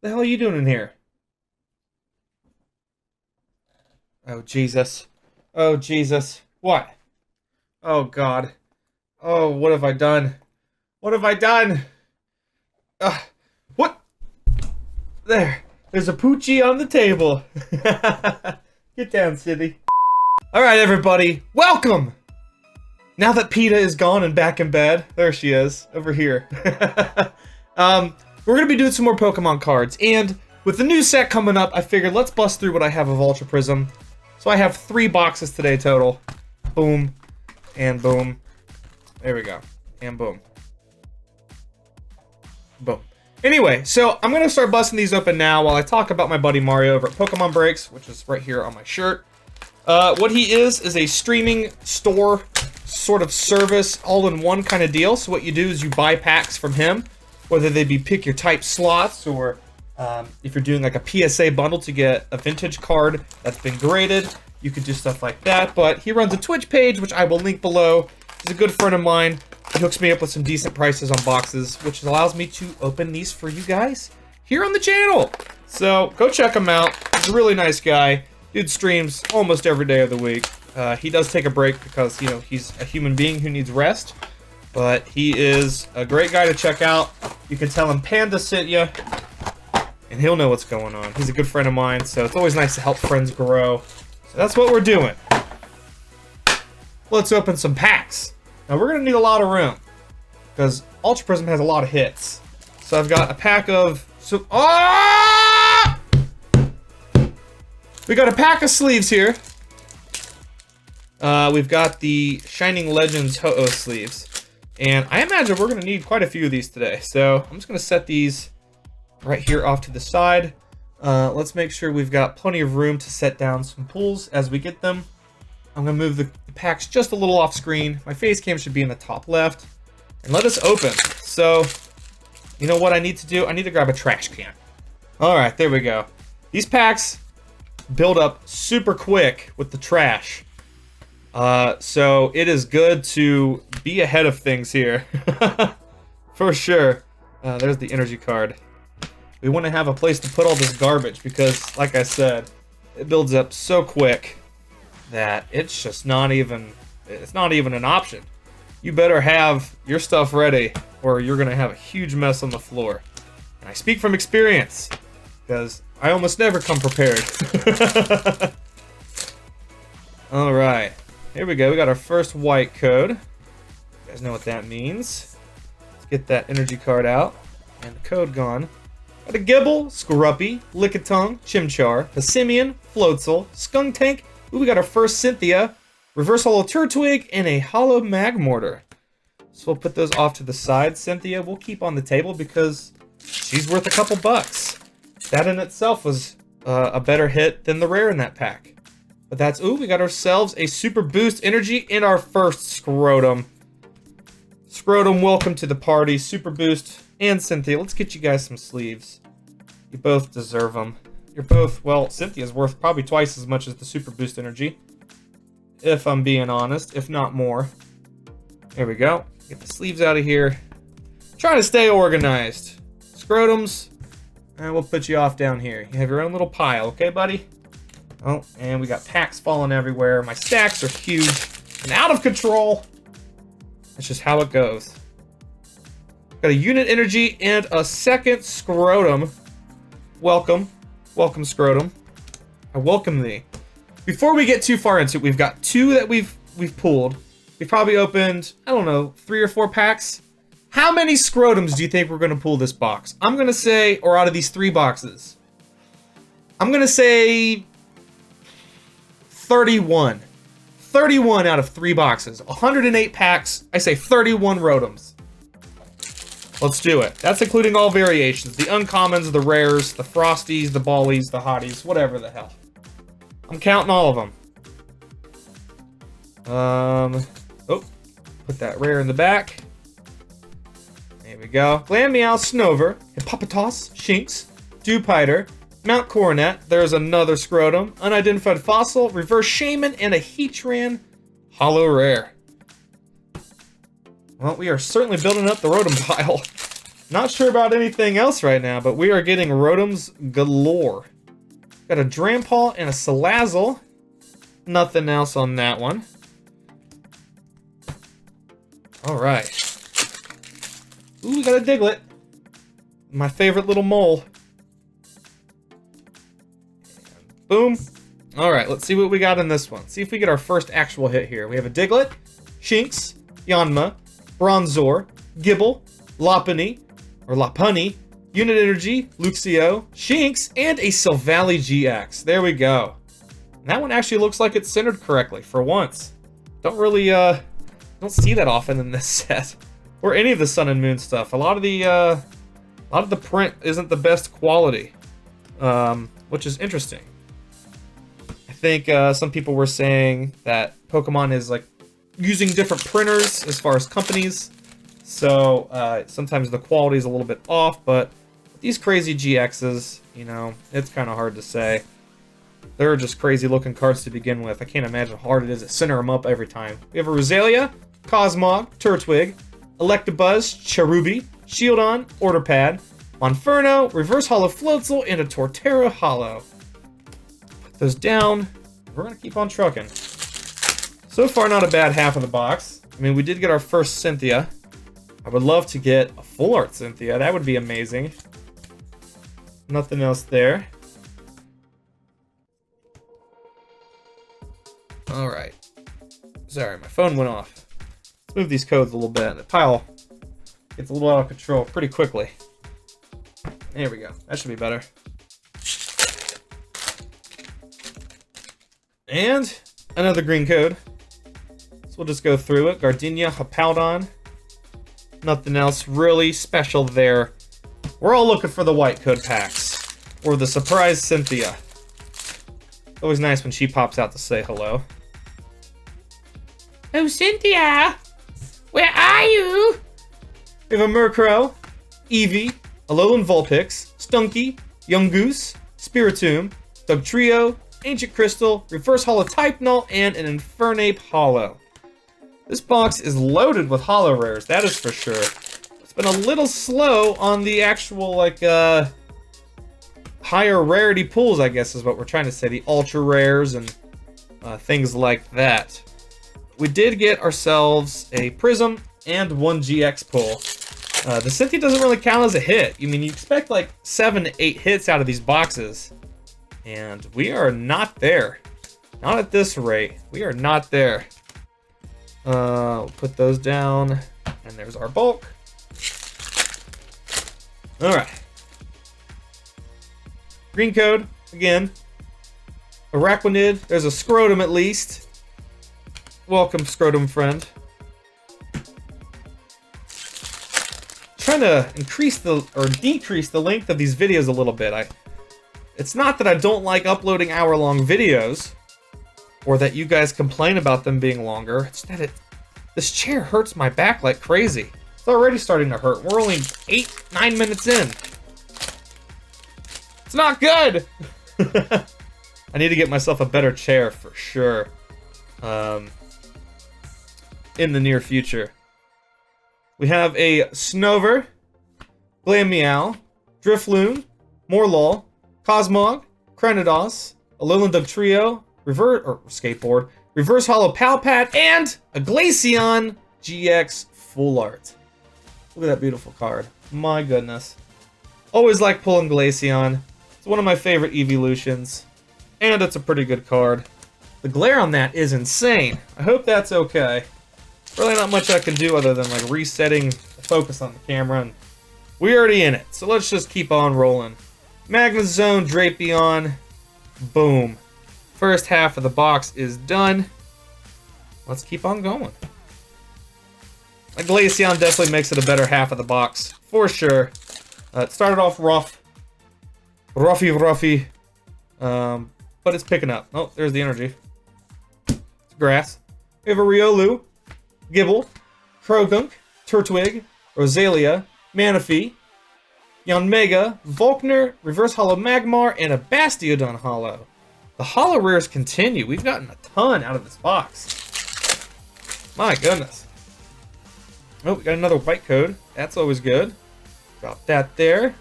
The hell are you doing in here? Oh, Jesus. Oh, Jesus. What? Oh, God. Oh, what have I done? What have I done? What? There. There's a poochie on the table. Get down, City. Alright, everybody. Welcome! Now that PETA is gone and back in bed, there she is, over here. We're gonna be doing some more Pokemon cards, and with the new set coming up, I figured let's bust through what I have of Ultra Prism. So I have 3 boxes today total. Boom. And boom. There we go. And boom. Boom. Anyway, so I'm gonna start busting these open now while I talk about my buddy Mario over at Pokemon Breaks, which is right here on my shirt. What he is a streaming store sort of service all-in-one kind of deal. So what you do is you buy packs from him, whether they be pick your type slots or if you're doing like a PSA bundle to get a vintage card that's been graded, you could do stuff like that. But he runs a Twitch page, which I will link below. He's a good friend of mine. He hooks me up with some decent prices on boxes, which allows me to open these for you guys here on the channel. So go check him out. He's a really nice guy. Dude streams almost every day of the week. He does take a break because, you know, he's a human being who needs rest. But he is a great guy to check out. You can tell him Panda sent you, and he'll know what's going on. He's a good friend of mine, so it's always nice to help friends grow. So that's what we're doing. Let's open some packs. Now we're going to need a lot of room, because Ultra Prism has a lot of hits. So I've got a pack of... We got a pack of sleeves here. We've got the Shining Legends Ho-Oh sleeves. And I imagine we're going to need quite a few of these today. So I'm just going to set these right here off to the side. Let's make sure we've got plenty of room to set down some pulls as we get them. I'm going to move the packs just a little off screen. My face cam should be in the top left. And let us open. So, you know what I need to do? I need to grab a trash can. Alright, there we go. These packs build up super quick with the trash. So it is good to be ahead of things here. For sure. There's the energy card. We want to have a place to put all this garbage because, like I said, it builds up so quick that it's just not even an option. You better have your stuff ready or you're going to have a huge mess on the floor. And I speak from experience because I almost never come prepared. Alright. Here we go. We got our first white code. You guys know what that means. Let's get that energy card out. And the code gone. Got a Gibble, Scruppy, Lickitung, Chimchar, Passimian, Floatzel, Skuntank. Ooh, we got our first Cynthia, Reverse Hollow Turtwig, and a Hollow Magmortar. So we'll put those off to the side. Cynthia we'll keep on the table because she's worth a couple bucks. That in itself was a better hit than the rare in that pack. But that's, ooh, we got ourselves a Super Boost Energy in our first Scrotum. Scrotum, welcome to the party. Super Boost and Cynthia. Let's get you guys some sleeves. You both deserve them. You're both, well, Cynthia's worth probably twice as much as the Super Boost Energy. If I'm being honest, if not more. There we go. Get the sleeves out of here. Trying to stay organized. Scrotums, and we'll put you off down here. You have your own little pile, okay, buddy? Oh, and we got packs falling everywhere. My stacks are huge and out of control. That's just how it goes. Got a Unit Energy and a second Scrotum. Welcome. Welcome, Scrotum. I welcome thee. Before we get too far into it, we've got 2 that we've pulled. We've probably opened, I don't know, 3 or 4 packs. How many Scrotums do you think we're going to pull this box? I'm going to say, or out of these 3 boxes, I'm going to say 31. 31 out of 3 boxes. 108 packs. I say 31 Rotums. Let's do it. That's including all variations. The uncommons, the rares, the frosties, the ballies, the hotties, whatever the hell. I'm counting all of them. Oh, put that rare in the back. There we go. Glammeow, Snover, Hippopotas, Shinx, Dewpider, Mount Coronet. There's another Scrotum, Unidentified Fossil, Reverse Shaman, and a Heatran Hollow Rare. Well, we are certainly building up the Rotom pile. Not sure about anything else right now, but we are getting Rotoms galore. Got a Drampal and a Salazzle. Nothing else on that one. Alright. Ooh, we got a Diglett. My favorite little mole. And boom. Alright, let's see what we got in this one. See if we get our first actual hit here. We have a Diglett, Shinx, Yanma, Bronzor, Gibble, Lopunny, Unit Energy, Luxio, Shinx, and a Silvally GX. There we go. And that one actually looks like it's centered correctly for once. Don't really, don't see that often in this set. Or any of the Sun and Moon stuff. A lot of the print isn't the best quality. Which is interesting. I think some people were saying that Pokemon is like using different printers as far as companies. So sometimes the quality is a little bit off, but these crazy GXs, you know, it's kind of hard to say. They're just crazy looking cards to begin with. I can't imagine how hard it is to center them up every time. We have a Roselia, Cosmog, Turtwig, Electabuzz, Cherubi, Shieldon, Orderpad, Monferno, Reverse Hollow Floatzel, and a Torterra Hollow. Put those down. We're going to keep on trucking. So far, not a bad half of the box. I mean, we did get our first Cynthia. I would love to get a full art Cynthia. That would be amazing. Nothing else there. Alright. Sorry, my phone went off. Let's move these codes a little bit. The pile gets a little out of control pretty quickly. There we go. That should be better. And another green code. So we'll just go through it. Gardenia, Hippowdon. Nothing else really special there. We're all looking for the white code packs. Or the surprise Cynthia. Always nice when she pops out to say hello. Oh, Cynthia! Where are you? We have a Murkrow, Eevee, Alolan Vulpix, Stunky, Yungoos, Spiritomb, Dugtrio, Ancient Crystal, Reverse Hollow Type Null, and an Infernape Hollow. This box is loaded with Hollow Rares, that is for sure. It's been a little slow on the actual, like, higher rarity pools, I guess is what we're trying to say. The Ultra Rares and things like that. We did get ourselves a Prism and one GX pull. The Cynthia doesn't really count as a hit. I mean, you expect like 7 to 8 hits out of these boxes. And we are not there. Not at this rate. We are not there. We'll put those down. And there's our bulk. Alright. Green code, again. Araquanid, there's a Scrotum at least. Welcome, Scrotum friend. Trying to increase or decrease the length of these videos a little bit. It's not that I don't like uploading hour-long videos, or that you guys complain about them being longer. It's that this chair hurts my back like crazy. It's already starting to hurt. We're only 8-9 minutes in. It's not good. I need to get myself a better chair for sure. In the near future. We have a Snover, Glameow, Drifloon, Morlul, Cosmog, Cranidos, Alolan Dugtrio, Reverse Hollow Palpat, and a Glaceon GX Full Art. Look at that beautiful card. My goodness. Always like pulling Glaceon. It's one of my favorite evolutions. And it's a pretty good card. The glare on that is insane. I hope that's okay. Really not much I can do other than like resetting the focus on the camera, and we're already in it, so let's just keep on rolling. Magnezone, Drapion, boom. First half of the box is done. Let's keep on going. Glaceon definitely makes it a better half of the box, for sure. It started off rough. Roughy. But it's picking up. Oh, there's the energy. It's grass. We have a Riolu, Gibble, Croagunk, Turtwig, Roselia, Manaphy, Yanmega, Volkner, Reverse Hollow Magmar, and a Bastiodon Hollow. The Hollow Rares continue. We've gotten a ton out of this box. My goodness. Oh, we got another white code. That's always good. Drop that there.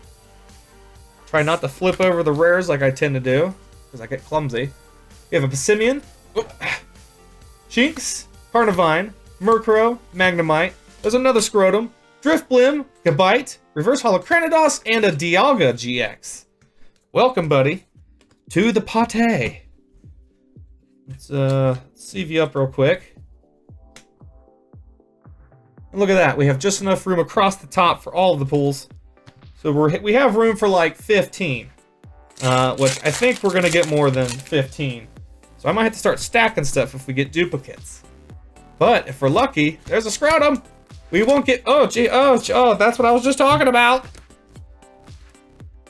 Try not to flip over the rares like I tend to do, because I get clumsy. We have a Passimian, Jinx, Carnivine, Murkrow, Magnemite. There's another Scrotum, Driftblim, Gabite, Reverse Holocranidos, and a Dialga GX. Welcome, buddy, to the pate. Let's CV you up real quick. And look at that, we have just enough room across the top for all of the pools. So we have room for like 15, which I think we're gonna get more than 15. So I might have to start stacking stuff if we get duplicates. But if we're lucky, there's a Scrotum. We won't get, oh, that's what I was just talking about.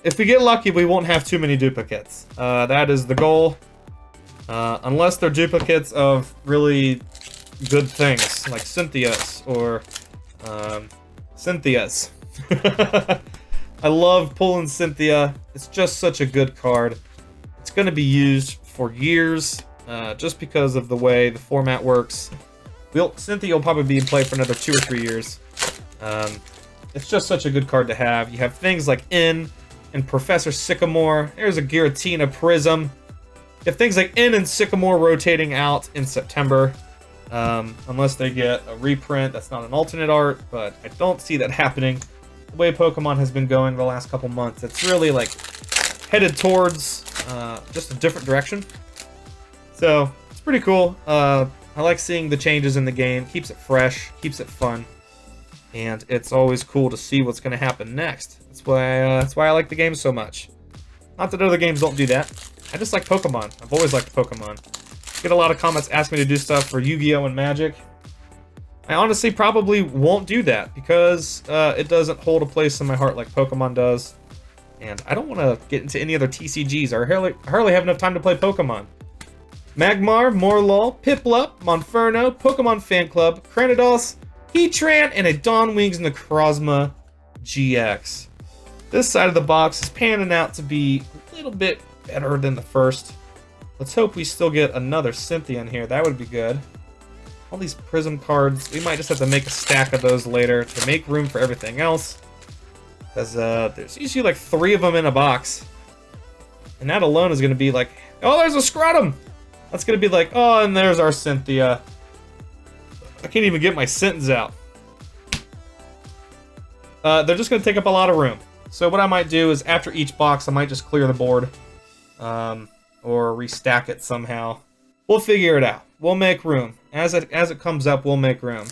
If we get lucky, we won't have too many duplicates. That is the goal. Unless they're duplicates of really good things, like Cynthia's or Cynthia's. I love pulling Cynthia. It's just such a good card. It's going to be used for years, just because of the way the format works. Cynthia will probably be in play for another 2 or 3 years. It's just such a good card to have. You have things like N and Professor Sycamore. There's a Giratina Prism. You have things like N and Sycamore rotating out in September. Unless they get a reprint that's not an alternate art, but I don't see that happening. The way Pokemon has been going the last couple months, it's really like headed towards just a different direction. So it's pretty cool. I like seeing the changes in the game. Keeps it fresh, keeps it fun, and it's always cool to see what's going to happen next. That's why I like the game so much. Not that other games don't do that. I just like Pokemon. I've always liked Pokemon. Get a lot of comments asking me to do stuff for Yu-Gi-Oh! And Magic. I honestly probably won't do that because it doesn't hold a place in my heart like Pokemon does. And I don't want to get into any other TCGs. I hardly have enough time to play Pokemon. Magmar, Morlul, Piplup, Monferno, Pokemon Fan Club, Cranidos, Heatran, and a Dawn Wings Necrozma GX. This side of the box is panning out to be a little bit better than the first. Let's hope we still get another Cynthia in here. That would be good. All these Prism cards, we might just have to make a stack of those later to make room for everything else. Because there's usually like 3 of them in a box. And that alone is going to be like, oh, there's a Scrotum! That's going to be like, oh, and there's our Cynthia. I can't even get my sentence out. They're just going to take up a lot of room. So what I might do is after each box, I might just clear the board. Or restack it somehow. We'll figure it out. We'll make room. As it comes up, we'll make room.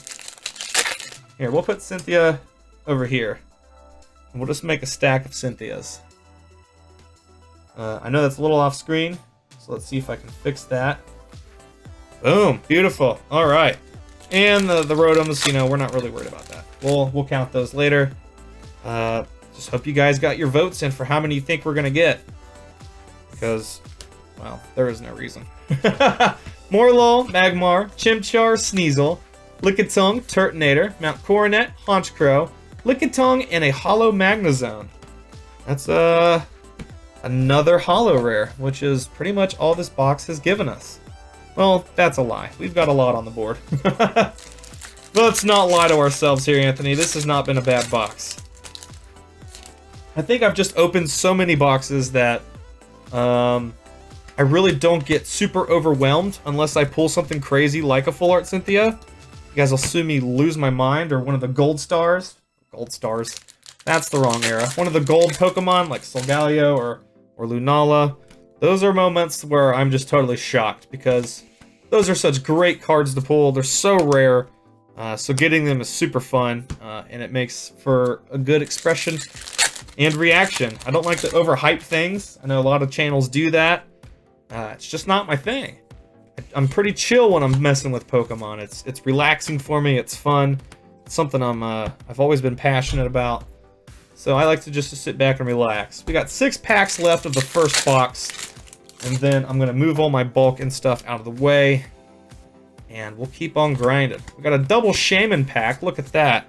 Here, we'll put Cynthia over here. And we'll just make a stack of Cynthias. I know that's a little off screen, so let's see if I can fix that. Boom, beautiful. All right. And the Rotoms, you know, we're not really worried about that. We'll count those later. Just hope you guys got your votes in for how many you think we're gonna get. Because, well, there is no reason. Morlul, Magmar, Chimchar, Sneasel, Lickitung, Turtonator, Mount Coronet, Honchkrow, Lickitung, and a Holo Magnezone. That's another Holo Rare, which is pretty much all this box has given us. Well, that's a lie. We've got a lot on the board. Let's not lie to ourselves here, Anthony. This has not been a bad box. I think I've just opened so many boxes that I really don't get super overwhelmed unless I pull something crazy like a Full Art Cynthia. You guys will see me lose my mind, or one of the Gold Stars. Gold Stars. That's the wrong era. One of the gold Pokemon like Solgaleo or Lunala. Those are moments where I'm just totally shocked because those are such great cards to pull. They're so rare. So getting them is super fun, and it makes for a good expression and reaction. I don't like to overhype things. I know a lot of channels do that. It's just not my thing. I'm pretty chill when I'm messing with Pokemon. It's relaxing for me. It's fun. It's something I've always been passionate about. So I like to just sit back and relax. We got 6 packs left of the first box, and then I'm gonna move all my bulk and stuff out of the way, and we'll keep on grinding. We got a double Shaman pack. Look at that.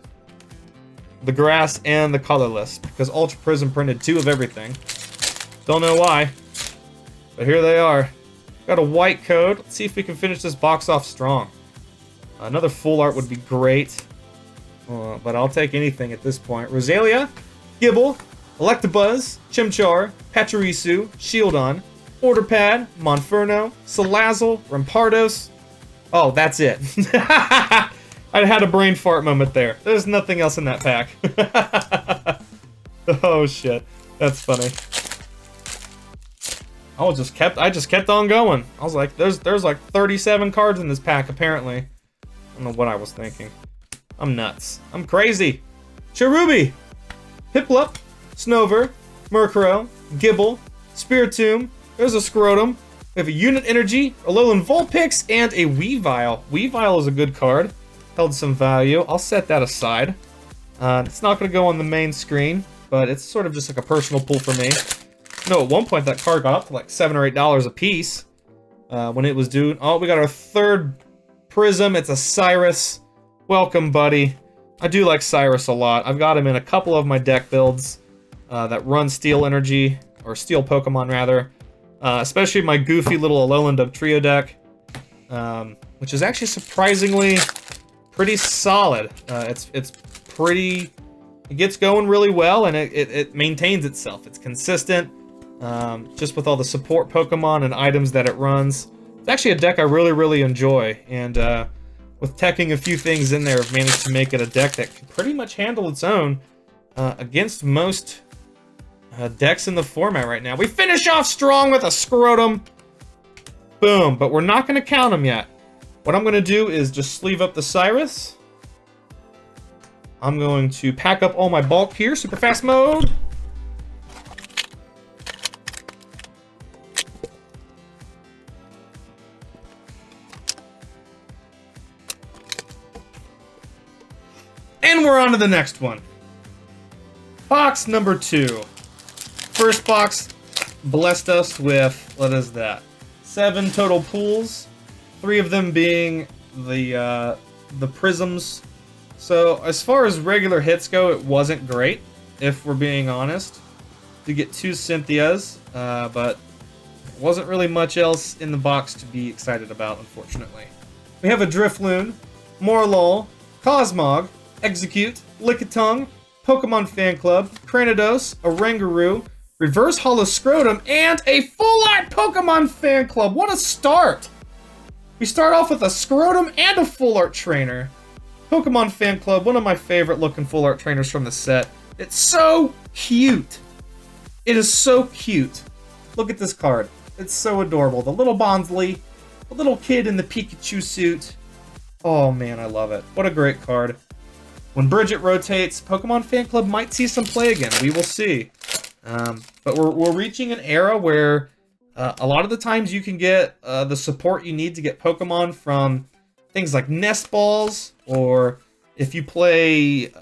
The grass and the colorless, because Ultra Prism printed 2 of everything. Don't know why, but here they are. Got a white code. Let's see if we can finish this box off strong. Another full art would be great, but I'll take anything at this point. Rosalia, Gible, Electabuzz, Chimchar, Pachirisu, Shieldon, Orderpad, Monferno, Salazzle, Rampardos. Oh, that's it. I had a brain fart moment there. There's nothing else in that pack. Oh shit, that's funny. I just kept on going. I was like, there's like 37 cards in this pack apparently. I don't know what I was thinking. I'm nuts. I'm crazy. Cherubi, Piplup, Snover, Murkrow, Gible, Spiritomb. There's a Scrotum. We have a Unit Energy, a Alolan Vulpix, and a Weavile. Weavile is a good card. Held some value. I'll set that aside. It's not going to go on the main screen, but it's sort of just like a personal pull for me. No, at one point that card got up to like $7 or $8 a piece when it was due. Oh, we got our third Prism. It's a Cyrus. Welcome, buddy. I do like Cyrus a lot. I've got him in a couple of my deck builds that run Steel Energy, or Steel Pokemon rather. Especially my goofy little Alolan Dugtrio deck, which is actually surprisingly pretty solid. It's pretty. It gets going really well, and it maintains itself. It's consistent, just with all the support Pokemon and items that it runs. It's actually a deck I really enjoy, and with teching a few things in there, I've managed to make it a deck that can pretty much handle its own against most decks in the format right now. We finish off strong with a Scrotum. Boom, but we're not going to count them yet. What I'm going to do is just sleeve up the Cyrus. I'm going to pack up all my bulk here, super fast mode. And we're on to the next one. Box number 2. First box blessed us with, what is that? 7 total pulls. 3 of them being the Prisms. So as far as regular hits go, it wasn't great, if we're being honest. To get 2 Cynthias, but wasn't really much else in the box to be excited about, unfortunately. We have a Drifloon, Morlul, Cosmog, Execute, Lickitung, Pokemon Fan Club, Cranidos, a Rangaroo, Reverse Holo Scrotum, and a Full Art Pokemon Fan Club. What a start! We start off with a Scrotum and a Full Art Trainer. Pokemon Fan Club, one of my favorite looking Full Art Trainers from the set. It's so cute. It is so cute. Look at this card. It's so adorable. The little Bonsly, the little kid in the Pikachu suit. Oh man, I love it. What a great card. When Bridget rotates, Pokemon Fan Club might see some play again. We will see. But we're reaching an era where a lot of the times you can get the support you need to get Pokemon from things like Nest Balls, or if you play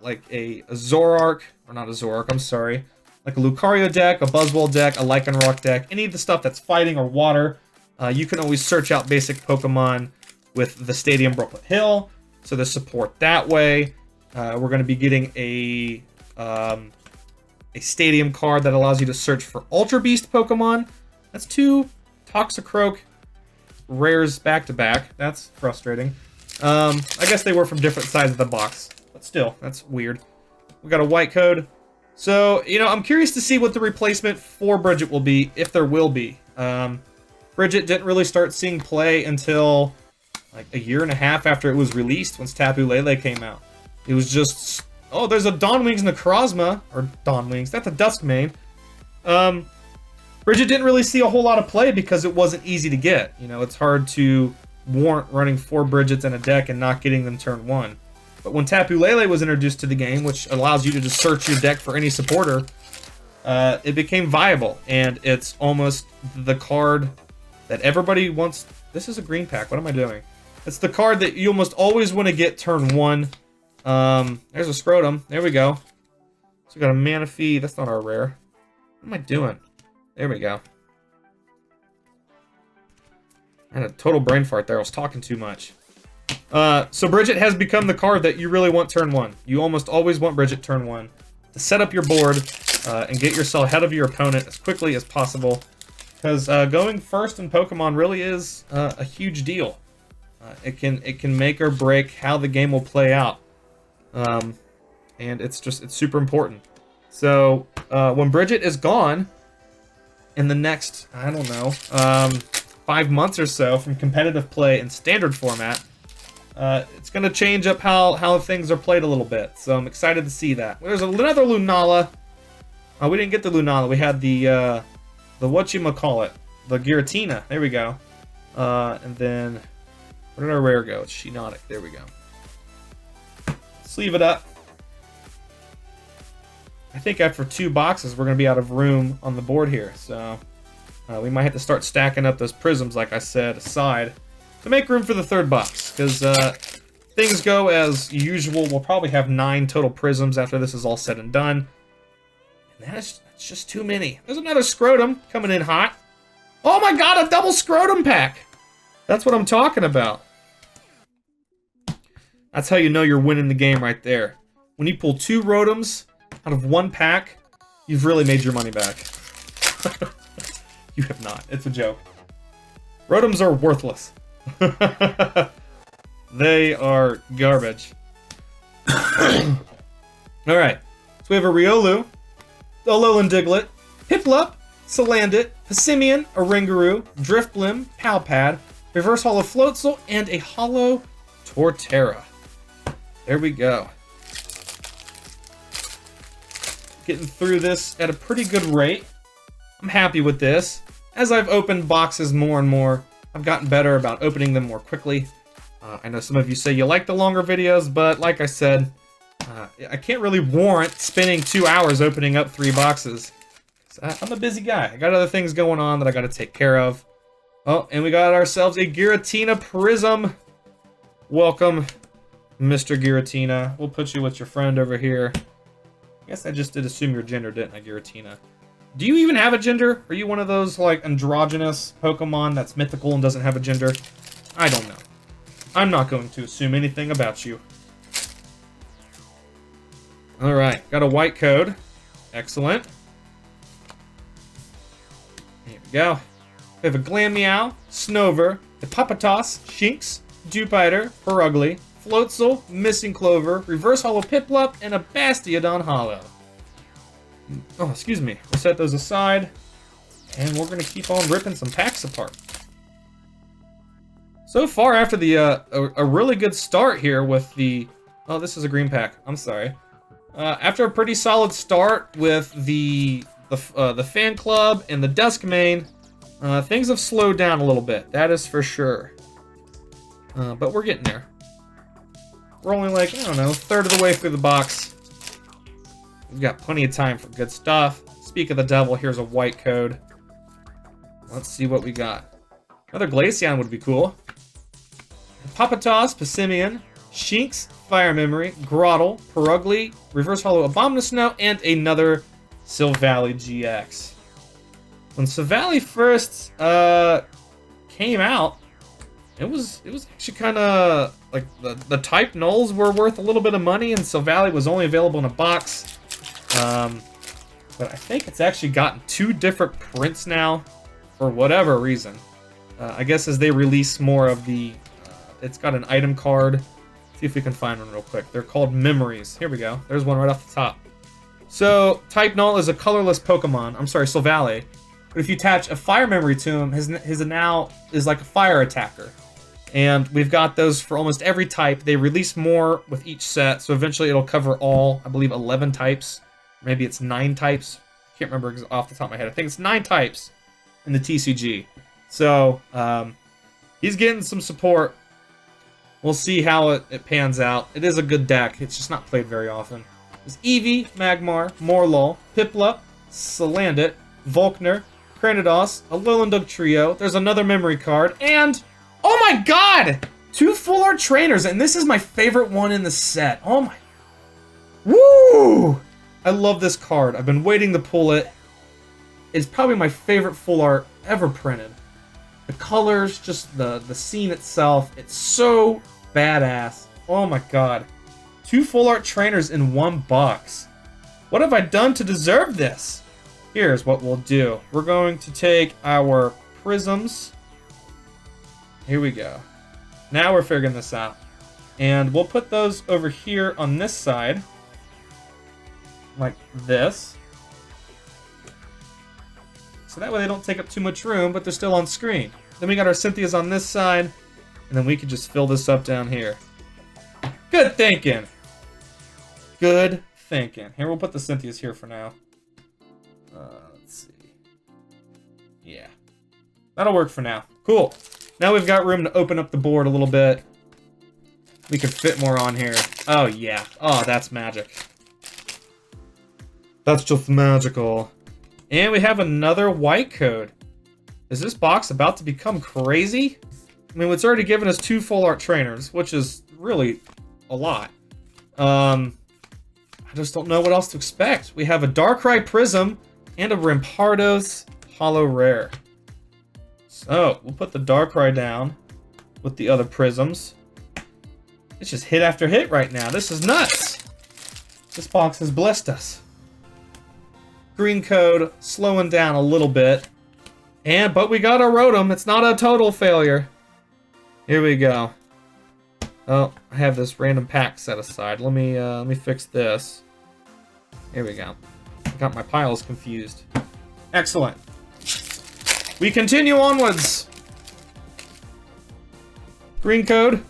like a Zoroark, or not a Zoroark, I'm sorry, like a Lucario deck, a Buzzwole deck, a Lycanroc deck, any of the stuff that's fighting or water, you can always search out basic Pokemon with the Stadium Brooklet Hill, so there's support that way. We're going to be getting a Stadium card that allows you to search for Ultra Beast Pokemon. That's 2 Toxicroak rares back to back. That's frustrating. I guess they were from different sides of the box, but still, that's weird. We got a white code. So, you know, I'm curious to see what the replacement for Bridget will be, if there will be. Bridget didn't really start seeing play until like a year and a half after it was released, once Tapu Lele came out. It was just, oh, there's a Dawnwings Necrozma, or Dawnwings, that's a Duskmane. Bridget didn't really see a whole lot of play because it wasn't easy to get. You know, it's hard to warrant running 4 Bridgets in a deck and not getting them turn 1. But when Tapu Lele was introduced to the game, which allows you to just search your deck for any supporter, it became viable, and it's almost the card that everybody wants. This is a green pack. What am I doing? It's the card that you almost always want to get turn 1. There's a Scrotum. There we go. So we got a Manaphy. That's not our rare. What am I doing? There we go. I had a total brain fart there. I was talking too much. So Bridget has become the card that you really want turn 1. You almost always want Bridget turn 1 to set up your board and get yourself ahead of your opponent as quickly as possible. Because going first in Pokemon really is a huge deal. It can make or break how the game will play out. And it's super important. So when Bridget is gone in the next, I don't know, 5 months or so from competitive play in standard format, it's going to change up how things are played a little bit. So I'm excited to see that. There's another Lunala. We didn't get the Lunala. We had the whatchamacallit, the Giratina. There we go. And then, where did our rare go? It's Shinotic. There we go. Sleeve it up. I think after 2 boxes, we're going to be out of room on the board here. So we might have to start stacking up those prisms, like I said, aside to make room for the 3rd box. Because things go as usual. We'll probably have 9 total prisms after this is all said and done. And that's just too many. There's another Scrotum coming in hot. Oh my god, a double Scrotum pack! That's what I'm talking about. That's how you know you're winning the game right there. When you pull 2 Rotums out of 1 pack, you've really made your money back. You have not. It's a joke. Rotums are worthless. They are garbage. Alright. So we have a Riolu, Alolan Diglett, Piplup, Salandit, Passimian, a Ringaroo, Drifblim, Palpad, Reverse Holo Floatzel, and a Holo Torterra. There we go. Getting through this at a pretty good rate. I'm happy with this. As I've opened boxes more and more, I've gotten better about opening them more quickly. I know some of you say you like the longer videos, but like I said, I can't really warrant spending 2 hours opening up 3 boxes. I'm a busy guy. I got other things going on that I got to take care of. Oh, and we got ourselves a Giratina Prism. Welcome, Mr. Giratina. We'll put you with your friend over here. I guess I just did assume your gender, didn't I, Giratina? Do you even have a gender? Are you one of those, like, androgynous Pokemon that's mythical and doesn't have a gender? I don't know. I'm not going to assume anything about you. Alright, got a white code. Excellent. Here we go. We have a Glameow, Snover, Hippopotas, Shinx, Dewpider, Perugly, Floatzel, Missing Clover, Reverse Holo Piplup, and a Bastiodon Holo. Oh, excuse me. We'll set those aside, and we're going to keep on ripping some packs apart. So far, after the a really good start here with the... Oh, this is a green pack. I'm sorry. After a pretty solid start with the fan club and the Dusk main, things have slowed down a little bit. That is for sure. But we're getting there. We're only like, I don't know, 1/3 of the way through the box. We've got plenty of time for good stuff. Speak of the devil, here's a white code. Let's see what we got. Another Glaceon would be cool. Hippopotas, Passimian, Shinx, Fire Memory, Grottle, Perugly, Reverse Holo Abomasnow, and another Silvally GX. When Silvally first came out, it was actually kind of like the type nulls were worth a little bit of money, and Silvally was only available in a box. But I think it's actually gotten 2 different prints now, for whatever reason. I guess as they release more of the, it's got an item card. See if we can find one real quick. They're called Memories. Here we go. There's one right off the top. So, Type Null is a colorless Pokemon. I'm sorry, Silvally. But if you attach a Fire Memory to him, his now is like a fire attacker. And we've got those for almost every type. They release more with each set, so eventually it'll cover all, I believe, 11 types. Maybe it's 9 types. I can't remember off the top of my head. I think it's 9 types in the TCG. So, he's getting some support. We'll see how it pans out. It is a good deck. It's just not played very often. There's Eevee, Magmar, Morlul, Piplup, Salandit, Volkner, Cranidos, a Alolan Trio. There's another memory card, and... Oh my god! 2 full art trainers, and this is my favorite one in the set. Oh my... Woo! I love this card. I've been waiting to pull it. It's probably my favorite full art ever printed. The colors, just the scene itself, it's so badass. Oh my god. 2 full art trainers in 1 box. What have I done to deserve this? Here's what we'll do. We're going to take our prisms. Here we go. Now we're figuring this out. And we'll put those over here on this side. like this. So that way they don't take up too much room, but they're still on screen. Then we got our Cynthias on this side, and then we can just fill this up down here. Good thinking. Good thinking. Here, we'll put the Cynthias here for now. Let's see. Yeah. That'll work for now. Cool. Now we've got room to open up the board a little bit. We can fit more on here. Oh, yeah. Oh, that's magic. That's just magical. And we have another white code. Is this box about to become crazy? I mean, it's already given us 2 full art trainers, which is really a lot. I just don't know what else to expect. We have a Darkrai Prism and a Rampardos Holo Rare. So, we'll put the Darkrai down with the other Prisms. It's just hit after hit right now. This is nuts. This box has blessed us. Green code slowing down a little bit. But we got a Rotom. It's not a total failure. Here we go. Oh, I have this random pack set aside. Let me fix this. Here we go. I got my piles confused. Excellent. We continue onwards. Green code.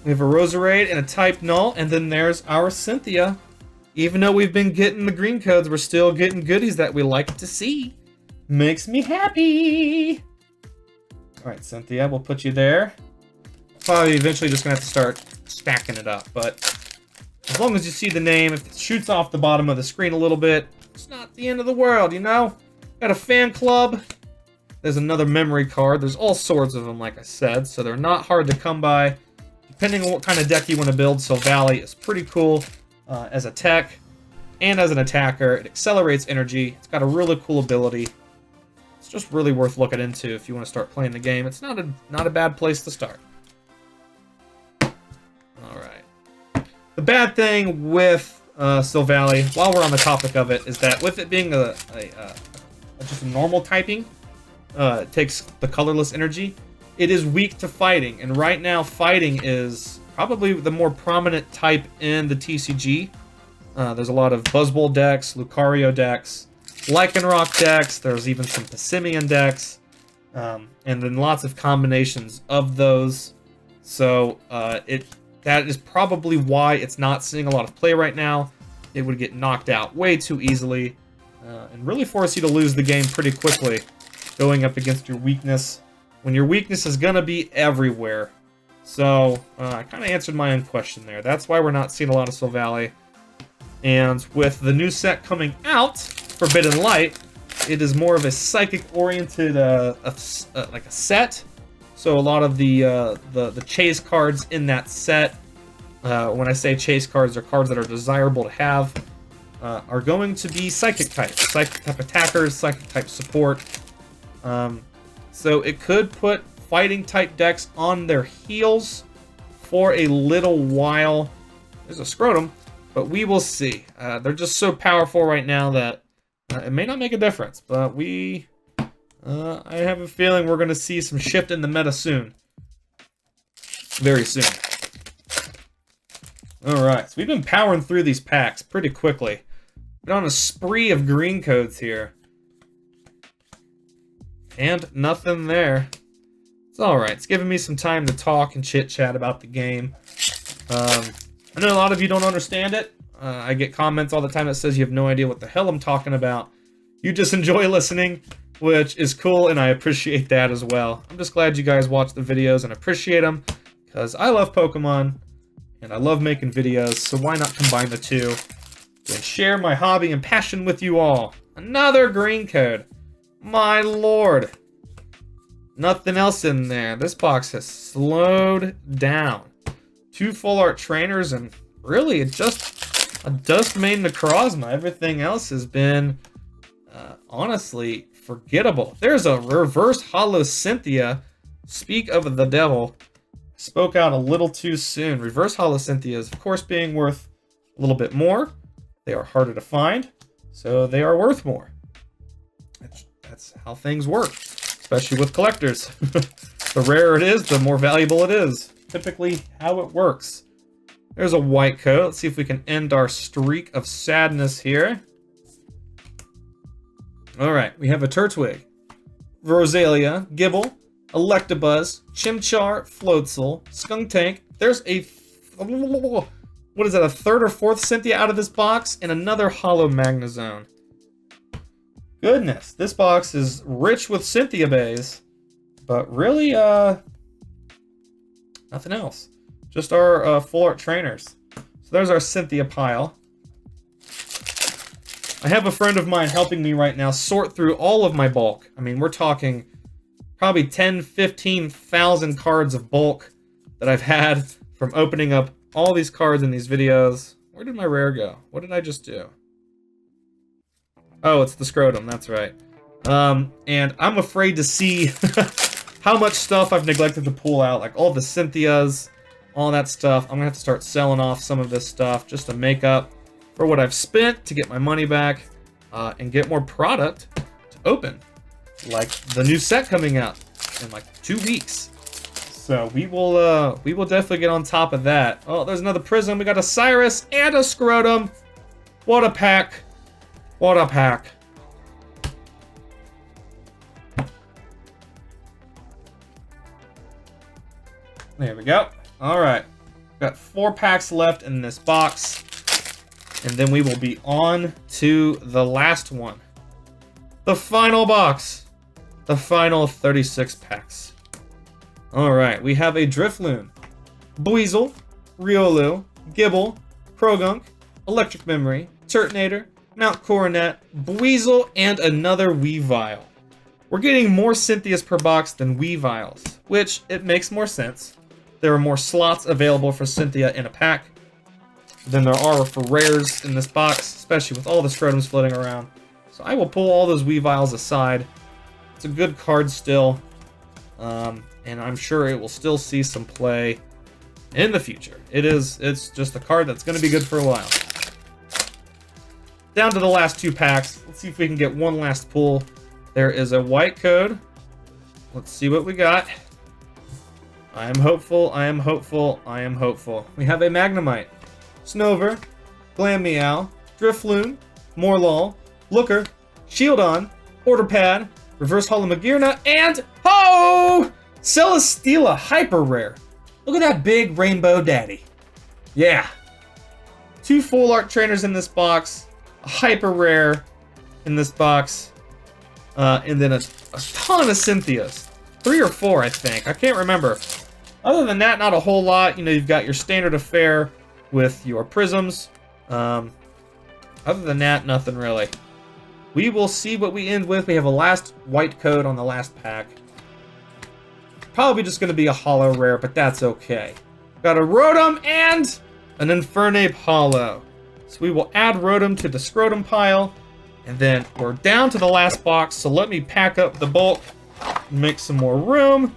We have a Roserade and a Type Null, and then there's our Cynthia. Even though we've been getting the green codes, we're still getting goodies that we like to see. Makes me happy. Alright, Cynthia, we'll put you there. Probably eventually just gonna have to start stacking it up, but as long as you see the name, if it shoots off the bottom of the screen a little bit, it's not the end of the world, you know? Got a fan club. There's another memory card. There's all sorts of them, like I said, so they're not hard to come by. Depending on what kind of deck you want to build, Silvally is pretty cool as a tech and as an attacker. It accelerates energy. It's got a really cool ability. It's just really worth looking into if you want to start playing the game. It's not a bad place to start. Alright. The bad thing with Silvally, while we're on the topic of it, is that with it being just a normal typing, it takes the colorless energy. It is weak to fighting, and right now fighting is probably the more prominent type in the TCG. There's a lot of Buzzwole decks, Lucario decks, Lycanroc decks, there's even some Passimian decks, and then lots of combinations of those. So that is probably why it's not seeing a lot of play right now. It would get knocked out way too easily, and really force you to lose the game pretty quickly, going up against your weakness, when your weakness is going to be everywhere. So, I kind of answered my own question there. That's why we're not seeing a lot of Silvally. And with the new set coming out, Forbidden Light, it is more of a psychic-oriented like a set. So a lot of the chase cards in that set, when I say chase cards, they're cards that are desirable to have, are going to be psychic types. Psychic type attackers, psychic type support. So it could put fighting type decks on their heels for a little while. There's a Scrotum, but we will see. They're just so powerful right now that it may not make a difference, but I have a feeling we're going to see some shift in the meta soon. Very soon. Alright, so we've been powering through these packs pretty quickly. Been on a spree of green codes here. And nothing there. It's alright. It's giving me some time to talk and chit-chat about the game. I know a lot of you don't understand it. I get comments all the time that says you have no idea what the hell I'm talking about. You just enjoy listening, which is cool, and I appreciate that as well. I'm just glad you guys watch the videos and appreciate them, because I love Pokemon, and I love making videos, so why not combine the two and share my hobby and passion with you all. Another green code. My lord. Nothing else in there. This box has slowed down. 2 full art trainers, and really just a Duskmane Necrozma. Everything else has been honestly forgettable. There's a reverse holo Cynthia. Speak of the devil. Spoke out a little too soon. Reverse holo Cynthias, of course, being worth a little bit more. They are harder to find, so they are worth more. That's how things work, especially with collectors. The rarer it is, the more valuable it is. Typically how it works. There's a white code. Let's see if we can end our streak of sadness here. All right, we have a Turtwig, Rosalia, Gibble, Electabuzz, Chimchar, Floatzel, Skuntank. There's a, what is that, a third or fourth Cynthia out of this box, and another Hollow Magnezone. Goodness, this box is rich with Cynthia bays, but really, nothing else. Just our full art trainers. So there's our Cynthia pile. I have a friend of mine helping me right now sort through all of my bulk. I mean, we're talking probably 10, 15,000 cards of bulk that I've had from opening up all these cards in these videos. Where did my rare go? What did I just do? Oh, it's the scrotum, that's right. And I'm afraid to see how much stuff I've neglected to pull out, like all the Cynthias, all that stuff. I'm gonna have to start selling off some of this stuff just to make up for what I've spent to get my money back and get more product to open, like the new set coming out in like 2 weeks. So we will definitely get on top of that. Oh, there's another Prism. We got a Cyrus and a Scrotum. What a pack! What a pack! There we go. All right, got 4 packs left in this box. And then we will be on to the last one. The final box. The final 36 packs. Alright, we have a Drifloon, Buizel, Riolu, Gibble, Krogunk, Electric Memory, Turtonator, Mount Coronet, Buizel, and another Weavile. We're getting more Cynthias per box than Weaviles, which it makes more sense. There are more slots available for Cynthia in a pack than there are for rares in this box, especially with all the Scrotums floating around. So I will pull all those Weaviles aside. It's a good card still, and I'm sure it will still see some play in the future. It's just a card that's going to be good for a while. Down to the last 2 packs. Let's see if we can get one last pull. There is a white code. Let's see what we got. I am hopeful, I am hopeful, I am hopeful. We have a Magnemite, Snover, Glammeow, Drifloon, Morlul, Looker, Shieldon, Orderpad, Reverse Holo Magearna, and Celesteela Hyper Rare. Look at that big rainbow daddy. Yeah. 2 full art trainers in this box, a Hyper Rare in this box, and then a ton of Cynthias. 3 or 4, I think. I can't remember. Other than that, not a whole lot. You know, you've got your standard affair with your Prisms. Other than that, nothing really. We will see what we end with. We have a last white code on the last pack. Probably just going to be a holo rare, but that's okay. Got a Rotom and an Infernape holo. So we will add Rotom to the Scrotum pile. And then we're down to the last box, so let me pack up the bulk and make some more room.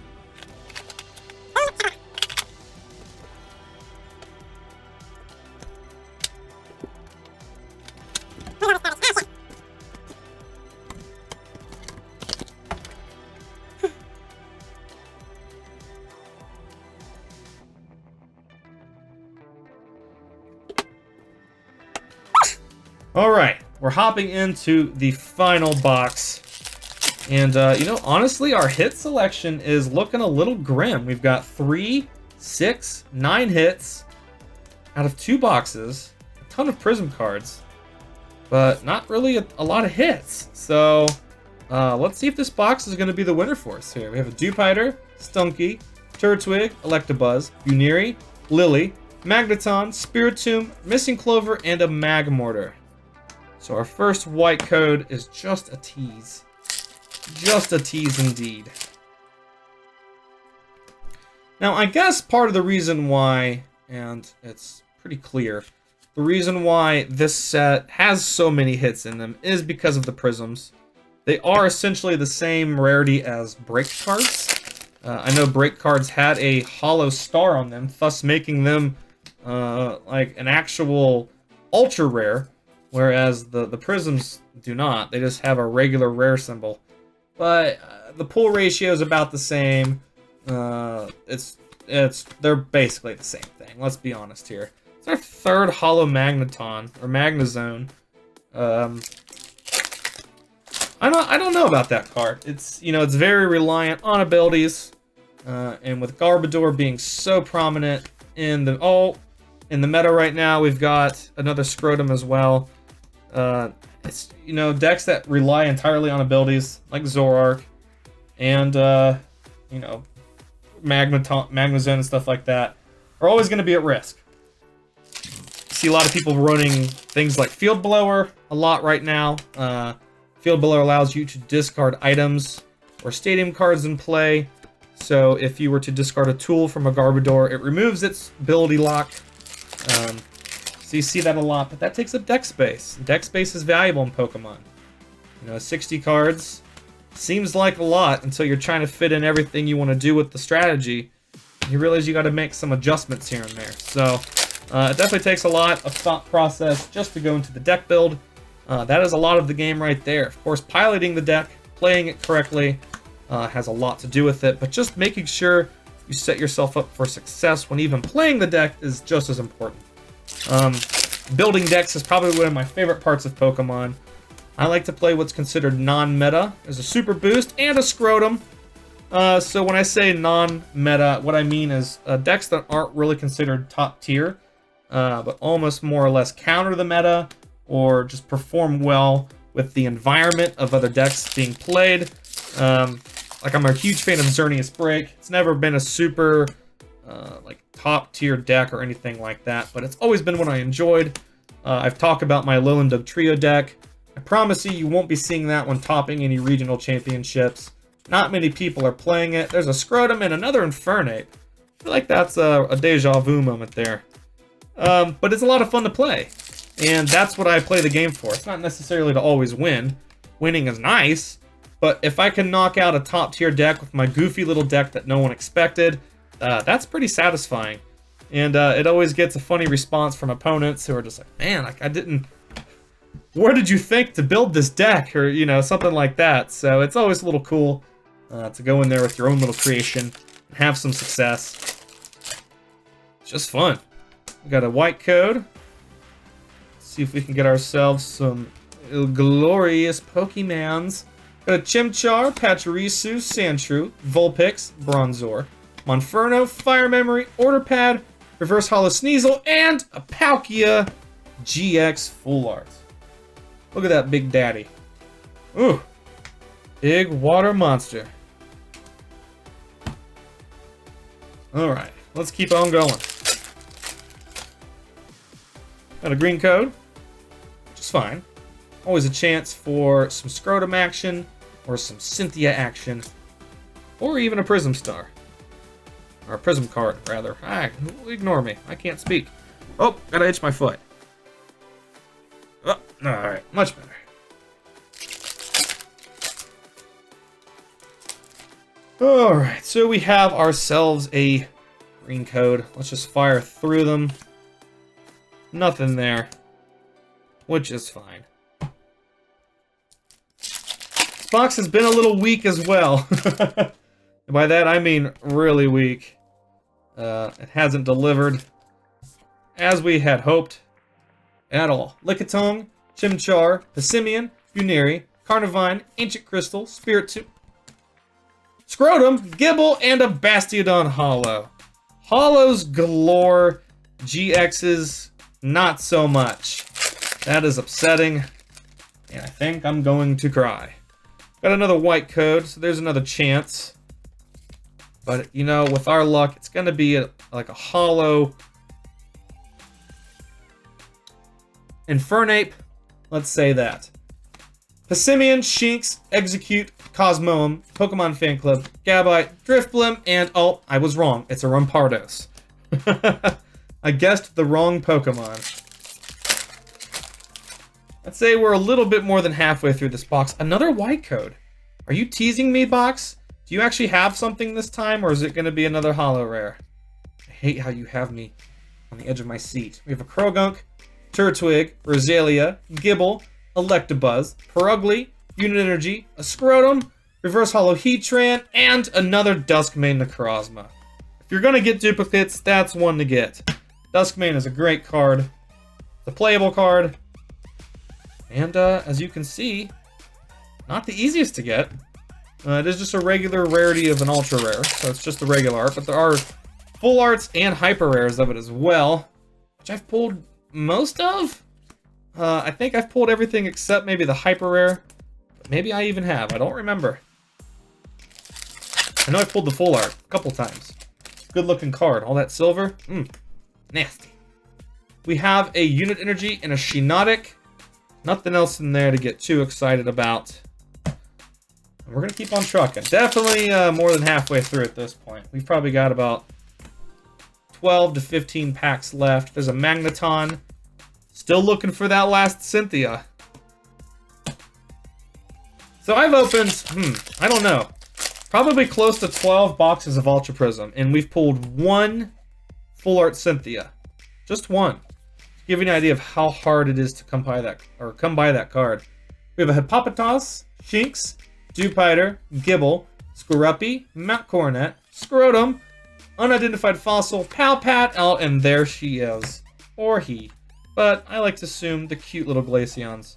Alright, we're hopping into the final box. And, you know, honestly, our hit selection is looking a little grim. We've got 3, 6, 9 hits out of 2 boxes. A ton of Prism cards. But not really a lot of hits. So, let's see if this box is going to be the winner for us here. We have a Dewpider, Stunky, Turtwig, Electabuzz, Buniri, Lily, Magneton, Spiritomb, Missing Clover, and a Magmortar. So our first white code is just a tease. Just a tease indeed. Now, I guess part of the reason why, and it's pretty clear, the reason why this set has so many hits in them is because of the Prisms. They are essentially the same rarity as Break cards. I know Break cards had a hollow star on them, thus making them like an actual ultra rare. Whereas the Prisms do not. They just have a regular rare symbol. But the pull ratio is about the same. They're basically the same thing. Let's be honest here. It's our third Hollow Magneton, or Magnezone. I don't know about that card. It's, you know, it's very reliant on abilities, and with Garbodor being so prominent in the meta right now, we've got another Scrotum as well. It's, you know, decks that rely entirely on abilities like Zoroark and you know, Magnezone and stuff like that are always going to be at risk. See a lot of people running things like Field Blower a lot right now. Field Blower allows you to discard items or stadium cards in play. So if you were to discard a tool from a Garbodor, it removes its ability lock. So you see that a lot, but that takes up deck space. Deck space is valuable in Pokemon. You know, 60 cards seems like a lot until you're trying to fit in everything you want to do with the strategy. You realize you got to make some adjustments here and there. So it definitely takes a lot of thought process just to go into the deck build. That is a lot of the game right there. Of course, piloting the deck, playing it correctly, has a lot to do with it, but just making sure you set yourself up for success when even playing the deck is just as important. Building decks is probably one of my favorite parts of Pokemon. I like to play what's considered non-meta. There's a Super Boost and a Scrotum. So when I say non-meta, what I mean is decks that aren't really considered top tier, but almost more or less counter the meta or just perform well with the environment of other decks being played. Like, I'm a huge fan of Xerneas Break. It's never been a super like top tier deck or anything like that, but it's always been one I enjoyed. I've talked about my Lillandug Trio deck. I promise you won't be seeing that one topping any regional championships. Not many people are playing it. There's a Scrotum and another Infernape. I feel like that's a deja vu moment there. But it's a lot of fun to play. And that's what I play the game for. It's not necessarily to always win. Winning is nice. But if I can knock out a top tier deck with my goofy little deck that no one expected, that's pretty satisfying. And it always gets a funny response from opponents who are just like, man, like, I didn't... Where did you think to build this deck? Or, you know, something like that. So it's always a little cool to go in there with your own little creation and have some success. It's just fun. We got a white code. Let's see if we can get ourselves some glorious Pokemons. Got a Chimchar, Pachirisu, Sandshrew, Vulpix, Bronzor, Monferno, Fire Memory, Order Pad, Reverse Hollow Sneasel, and a Palkia GX Full Art. Look at that big daddy. Ooh. Big water monster. Alright, let's keep on going. Got a green code, which is fine. Always a chance for some Scrotum action, or some Cynthia action, or even a Prism Star. Or a Prism card, rather. Ignore me. I can't speak. Oh, gotta itch my foot. Oh, alright, much better. Alright, so we have ourselves a green code. Let's just fire through them. Nothing there, which is fine. This box has been a little weak as well. By that I mean really weak. It hasn't delivered as we had hoped at all. Lickitung, Chimchar, Passimian, Buneri, Carnivine, Ancient Crystal, Spiritomb, Scrotum, Gibble, and a Bastiodon Hollow. Hollows galore, GXs not so much. That is upsetting, and I think I'm going to cry. Got another white code, so there's another chance. But, you know, with our luck, it's going to be like a hollow Infernape. Let's say that. Passimian, Shinx, Execute, Cosmoem, Pokemon Fan Club, Gabite, Drifblim, and, oh, I was wrong. It's a Rampardos. I guessed the wrong Pokemon. Let's say we're a little bit more than halfway through this box. Another white code. Are you teasing me, box? Do you actually have something this time, or is it going to be another holo rare? I hate how you have me on the edge of my seat. We have a Krogunk, Turtwig, Roselia, Gibble, Electabuzz, Perugly, Unit Energy, a Scrotum, Reverse Hollow Heatran, and another Duskmane Necrozma. If you're going to get duplicates, that's one to get. Duskmane is a great card. It's a playable card. And as you can see, not the easiest to get. It is just a regular rarity of an ultra rare, so it's just the regular art, but there are full arts and hyper rares of it as well, which I've pulled most of. I think I've pulled everything except maybe the hyper rare. Maybe I even have, I don't remember. I know I pulled the full art a couple times. Good looking card, all that silver, nasty. We have a unit energy and a Shinotic. Nothing else in there to get too excited about. We're going to keep on trucking. Definitely more than halfway through at this point. We've probably got about 12 to 15 packs left. There's a Magneton. Still looking for that last Cynthia. So I've opened, I don't know, probably close to 12 boxes of Ultra Prism. And we've pulled one full art Cynthia. Just one. To give you an idea of how hard it is to come by that card. We have a Hippopotas, Shinx, Dewpider, Gibble, Skorupi, Mount Coronet, Scrotum, Unidentified Fossil, Palpat, and there she is. Or he. But I like to assume the cute little Glaceons.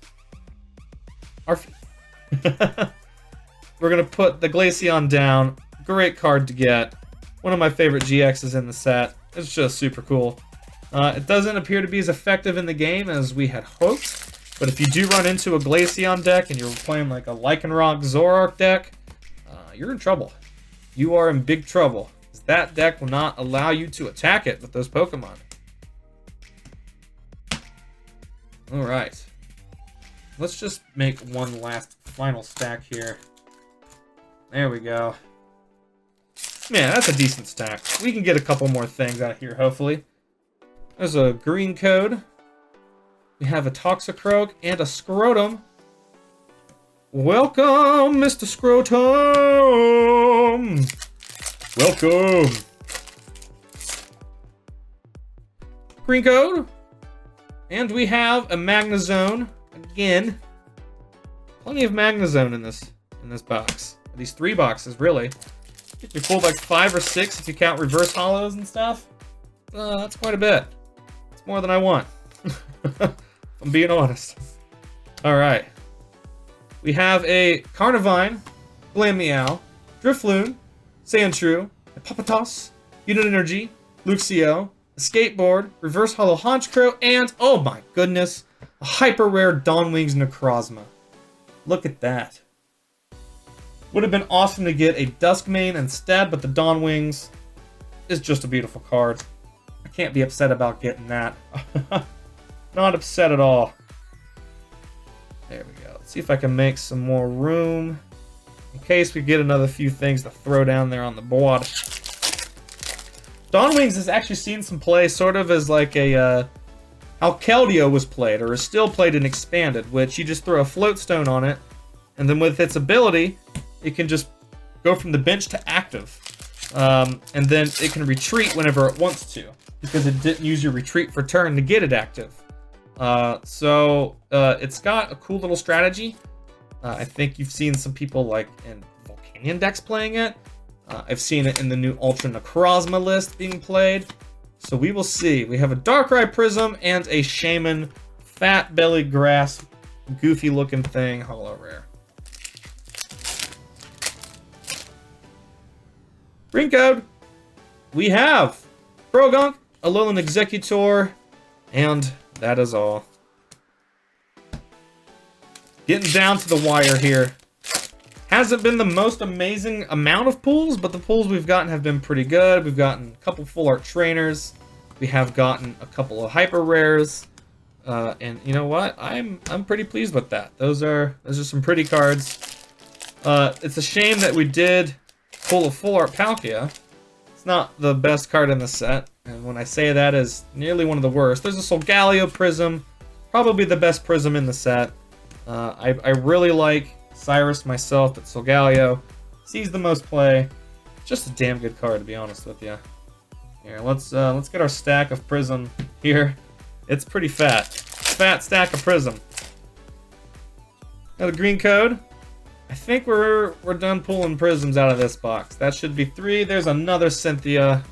We're going to put the Glaceon down. Great card to get. One of my favorite GXs in the set. It's just super cool. It doesn't appear to be as effective in the game as we had hoped. But if you do run into a Glaceon deck and you're playing like a Lycanroc Zoroark deck, you're in trouble. You are in big trouble. That deck will not allow you to attack it with those Pokemon. Alright. Let's just make one last final stack here. There we go. Man, that's a decent stack. We can get a couple more things out of here, hopefully. There's a green code. We have a Toxicroak and a Scrotum. Welcome, Mr. Scrotum! Welcome! Green code. And we have a Magnezone. Again. Plenty of Magnezone in this box. These 3 boxes, really. You pulled like 5 or 6 if you count reverse hollows and stuff. That's quite a bit. It's more than I want. I'm being honest. Alright. We have a Carnivine, Glameow, Drifloon, Sandshrew, Hippopotas, Unit Energy, Luxio, a Skateboard, Reverse Hollow Honchkrow, and, oh my goodness, a hyper rare Dawnwings Necrozma. Look at that. Would have been awesome to get a Duskmane instead, but the Dawnwings is just a beautiful card. I can't be upset about getting that. Not upset at all. There we go. Let's see if I can make some more room in case we get another few things to throw down there on the board. Dawnwings has actually seen some play sort of as like a how Keldeo was played, or is still played and expanded, which you just throw a float stone on it, and then with its ability, it can just go from the bench to active. And then it can retreat whenever it wants to, because it didn't use your retreat for turn to get it active. So it's got a cool little strategy. I think you've seen some people like in Volcanion decks playing it. I've seen it in the new Ultra Necrozma list being played. So we will see. We have a Darkrai Prism and a Shaman Fat Belly Grass goofy looking thing holo rare. Green code. We have Progunk, Alolan Executor, and that is all. Getting down to the wire here. Hasn't been the most amazing amount of pulls, but the pulls we've gotten have been pretty good. We've gotten a couple full art trainers. We have gotten a couple of hyper rares. And you know what? I'm pretty pleased with that. Those are some pretty cards. It's a shame that we did pull a full art Palkia. It's not the best card in the set. And when I say that, is nearly one of the worst. There's a Solgaleo Prism, probably the best Prism in the set. I really like Cyrus myself, but Solgaleo sees the most play. Just a damn good card, to be honest with you. Here, let's get our stack of Prism here. It's pretty fat. Fat stack of Prism. Now the green code. I think we're done pulling Prisms out of this box. That should be 3. There's another Cynthia.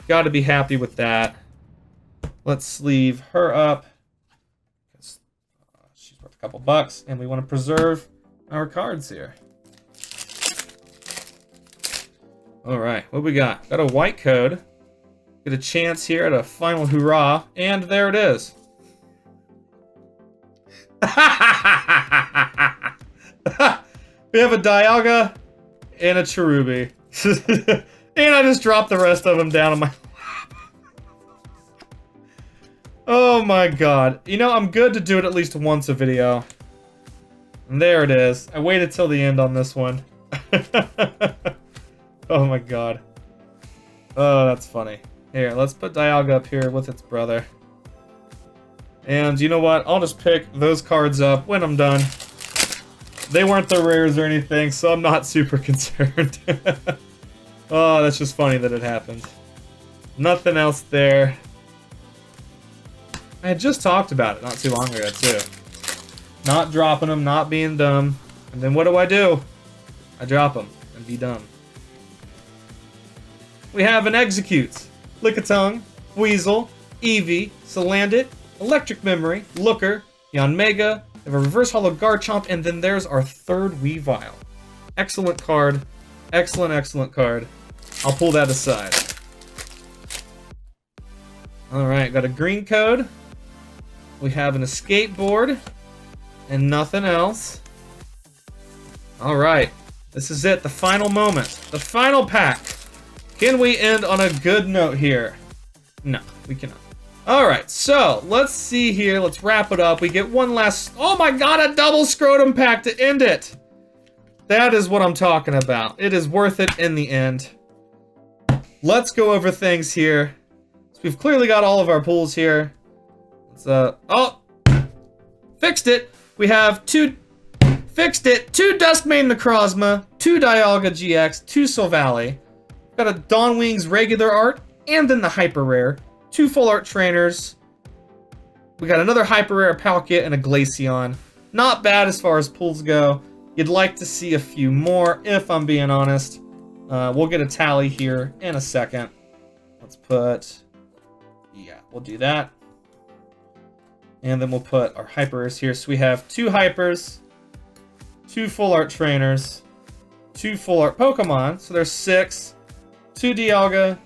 Got to be happy with that. Let's sleeve her up. She's worth a couple bucks, and we want to preserve our cards here. All right, what we got? Got a white code. Get a chance here at a final hurrah, and there it is. We have a Dialga and a Cherubi. And I just dropped the rest of them down on my lap. Oh my god. You know, I'm good to do it at least once a video. And there it is. I waited till the end on this one. Oh my god. Oh, that's funny. Here, let's put Dialga up here with its brother. And you know what? I'll just pick those cards up when I'm done. They weren't the rares or anything, so I'm not super concerned. Oh, that's just funny that it happened. Nothing else there. I had just talked about it not too long ago, too. Not dropping them, not being dumb. And then what do? I drop them and be dumb. We have an Execute, Lickitung, Weasel, Eevee, Salandit, Electric Memory, Looker, Yanmega, we have a Reverse Holo Garchomp, and then there's our third Weavile. Excellent card. Excellent, excellent card. I'll pull that aside. Alright, got a green code. We have an escape board. And nothing else. Alright, this is it. The final moment. The final pack. Can we end on a good note here? No, we cannot. Alright, so let's see here. Let's wrap it up. We get one last... Oh my god, a double Scrotum pack to end it! That is what I'm talking about. It is worth it in the end. Let's go over things here. So we've clearly got all of our pulls here. Let's, oh! Fixed it! We have two... Fixed it! 2 Duskmane Necrozma, 2 Dialga GX, 2 Silvally. Got a Dawnwings regular art, and then the hyper rare. 2 full art trainers. We got another hyper rare Palkia and a Glaceon. Not bad as far as pulls go. You'd like to see a few more, if I'm being honest. We'll get a tally here in a second. Let's put... Yeah, we'll do that. And then we'll put our hyper rares here. So we have 2 hypers, 2 full art trainers, 2 full art Pokemon. So there's 6. 2 Dialga,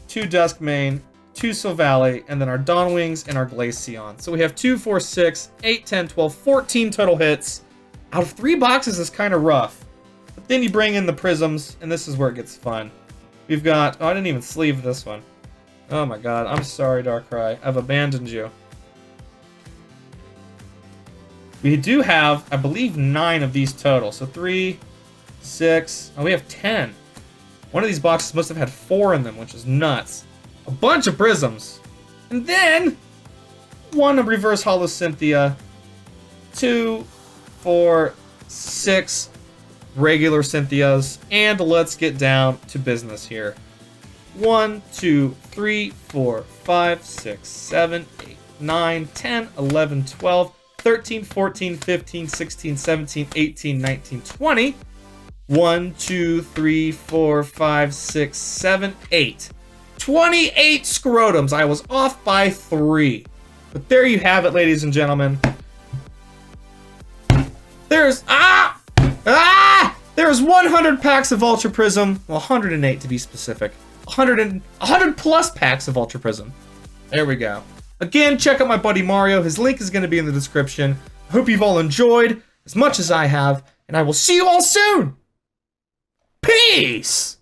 2 Duskmane, 2 Silvally, and then our Dawnwings and our Glaceon. So we have 2, 4, 6, 8, 10, 12, 14 total hits. Out of 3 boxes is kind of rough. But then you bring in the Prisms, and this is where it gets fun. We've got... Oh, I didn't even sleeve this one. Oh my god, I'm sorry, Darkrai. I've abandoned you. We do have, I believe, 9 of these total. So 3, 6... Oh, we have 10. One of these boxes must have had 4 in them, which is nuts. A bunch of Prisms. And then... 1 Reverse Holo Cynthia. 2, 4, 6 regular Cynthias. And let's get down to business here. 1, 2, 3, 4, 5, 6, 7, 8, 9, 10, 11, 12, 13, 14, 15, 16, 17, 18, 19, 20. 1, 2, 3, 4, 5, 6, 7, 8. 28 Scrotums. I was off by 3. But there you have it, ladies and gentlemen. There's... There's 100 packs of Ultra Prism. Well, 108 to be specific. 100 plus packs of Ultra Prism. There we go. Again, check out my buddy Mario. His link is going to be in the description. I hope you've all enjoyed as much as I have. And I will see you all soon. Peace!